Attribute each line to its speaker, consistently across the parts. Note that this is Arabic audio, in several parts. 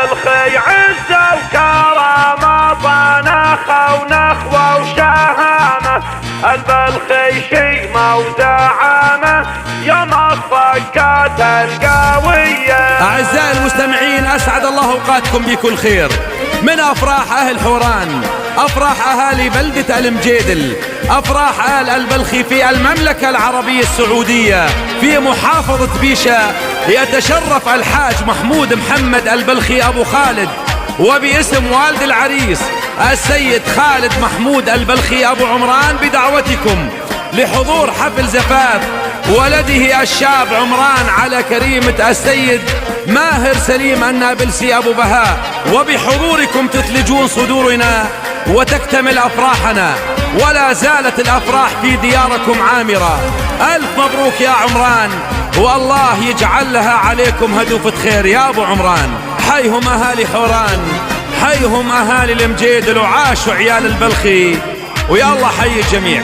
Speaker 1: البلخي عزة وكرامة طنخة ونخوة وشهامة، البلخي شيمة وزعامة يا مصفقات القوية.
Speaker 2: أعزائي المستمعين، أسعد الله أوقاتكم بكل خير. من أفراح أهل حوران، أفراح أهالي بلدة المجيدل، أفراح أهل البلخي في المملكة العربية السعودية في محافظة بيشا، يتشرف الحاج محمود محمد البلخي أبو خالد وباسم والد العريس السيد خالد محمود البلخي أبو عمران بدعوتكم لحضور حفل زفاف ولده الشاب عمران على كريمة السيد ماهر سليم النابلسي أبو بهاء، وبحضوركم تثلجون صدورنا وتكتمل أفراحنا، ولا زالت الأفراح في دياركم عامرة. ألف مبروك يا عمران، والله يجعل لها عليكم هدوفة خير يا أبو عمران. حيهم أهالي حوران، حيهم أهالي المجيدل، وعاشوا عيال البلخي، ويا الله حي الجميع.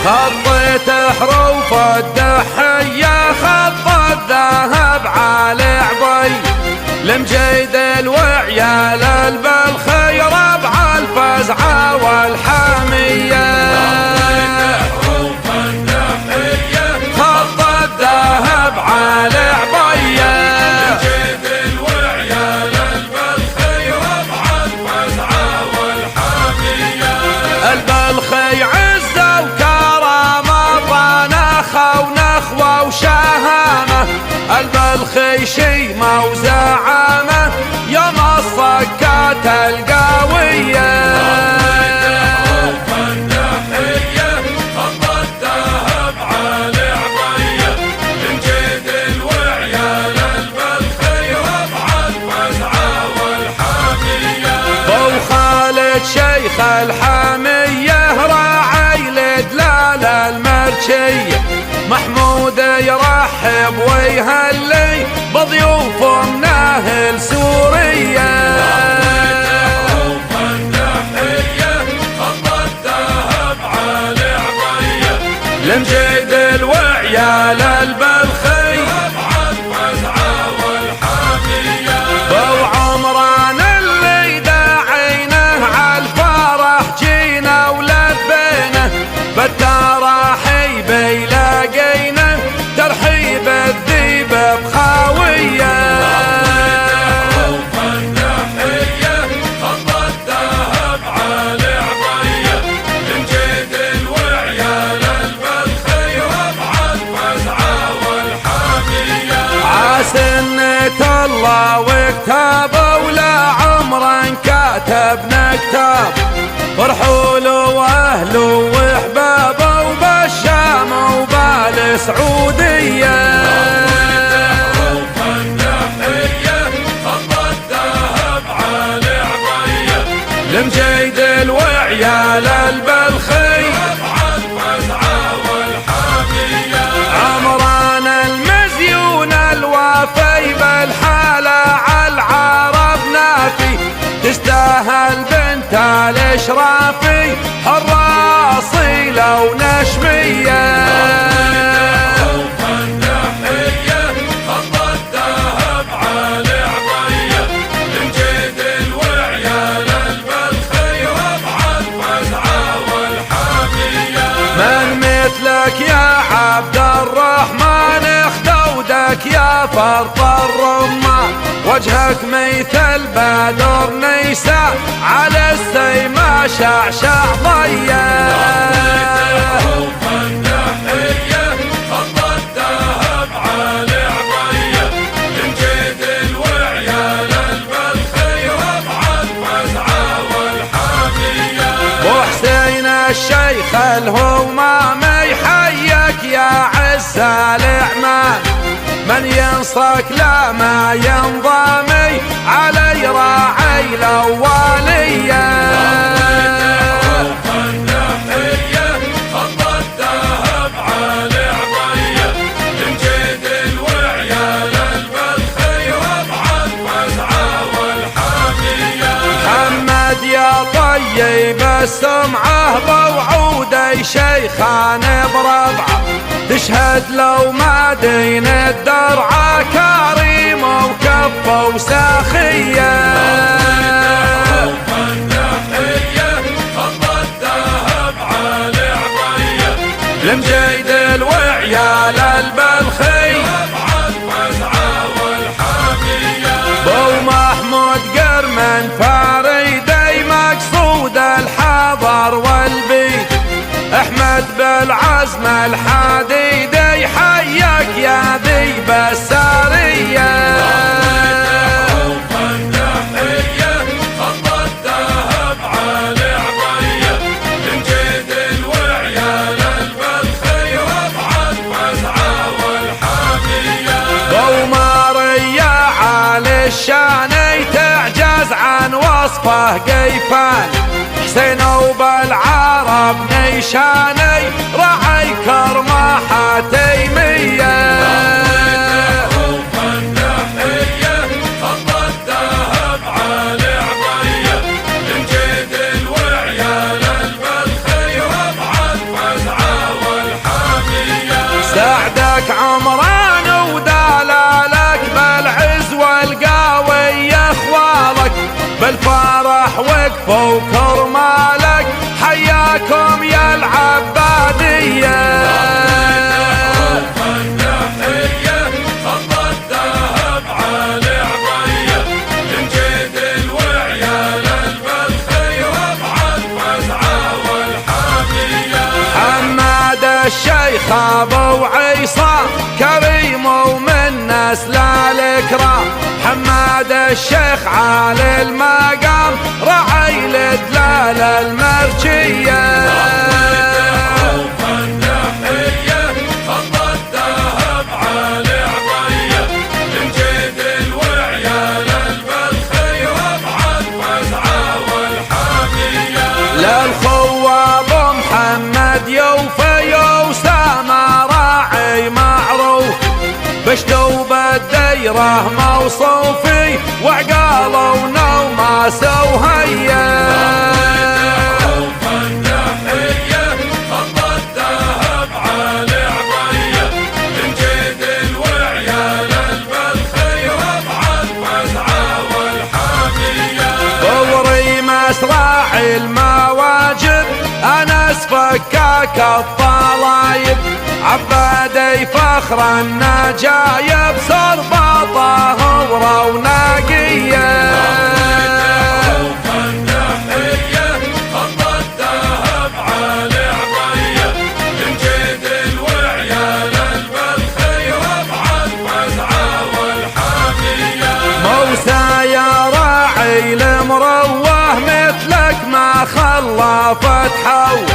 Speaker 2: خطيت حروف الدحية خط الذهب على عضي، المجيدل وعيال البلخي ربع الفزعة والحامية. خط الدحية خط الذهب على عضية، المجيدل وعيال البلخي ربع الفزعة والحامية. البلخي عزة وكرامة طنخة ونخوة وشهامة، البلخي شيمة وزعامة يا مصفقات القوية. خط الدحية خط الذهب على عضية، المجيدل وعيال البلخي ربع الفزعة والحامية. أبو خالد شيخ الحامية راعي لدلال المرشية، محمود يرحب ويهلي بضيوف من أهل سوريا. خط الدحية خط الذهب على عضية، المجيدل وعيال البلخي ربع الفزعة والحامية. أبو عمران اللي داعينه عالفرح جينا ولبينا، بالتراحي بيلاقينا ترحيب الذيب بخاوية. خط الدحية خط الذهب على عضية، المجيدل وعيال البلخي ربع الفزعة والحامية. عسنة الله وكتابه ولا عمرا كاتبنا كتاب، فرحوا له واهله واحبابه وبالشام وبالسعودية. خط الدحية خط الذهب على عضية، المجيدل وعيال البلخي ربع الفزعة والحامية. عمران المزيون الوافي بالحالة عالعرب نافي، تستاهل بنت الاشرافي حرة اصيلة ونشمية. خط الدحية خط الذهب على عضية، المجيدل وعيال البلخي ربع الفزعة والحامية. من مثلك يا عبد الرحمن خدودك يا فرط الرمان، وجهك مثل بدر نيسان على السيما شعشع ضيا. خط الدحية خط الذهب على عضية، المجيدل وعيال البلخي ربع الفزعة والحامية. وحسين الشيخ الهمامي حيك يا عز الإعمال، من ينصرك لا ما ينضمي علي راعي الأولية. خط الدحية خط الذهب على عضية، المجيدل وعيال البلخي ربع الفزعة والحامية. محمد يا طيب السمعة بوعودي شيخان بربعه، تشهد لو ما دين الدرعة كريم وكفو صفة وساخية. لمجيدل وعيال البلخي بو محمود قرمن فاريدي مقصود الحضر والبيت. احمد بالعزم الحديدي حيك يا ذيب السارية. الشاني تعجز عن وصفه قيفان. حسين وبالعرب نيشاني رعي كرمه تيمية. سعدك عمران ودلالك بالعز والقاوي اخوالك. بالفرح وقفوا كرمالك حياكم يا العبادية. حماد الشيخ ابو عيصى كريم ومن نسل الكرام. حماد الشيخ عالي المقام رعي لدلال المرجية. للخوة ابو محمد يوفي وسامة راعي معروف. بشتوا بالديرة موصوفي وعقالوا ونوماس وهيا. بوريمس راعي المواجد انس فكاك الطلايب. عبادي فخر النجايب صرباطه وروناقية. موسى يا راعي المروه مثلك ما خلفت حوا.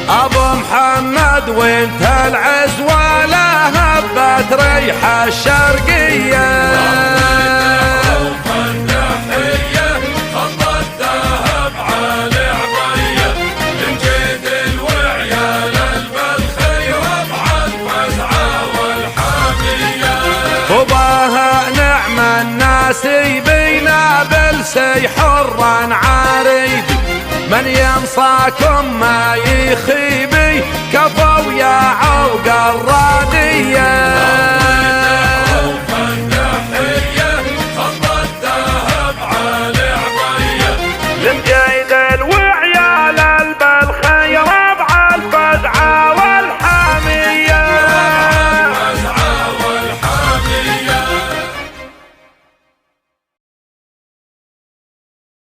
Speaker 2: ابو محمد وانت العز ولا هبت ريح الشرقية. وباها نعم الناس يبينا بلسي حرا عريبي. من ينصاكم ما يخيبي كفوا يا عوق الراس.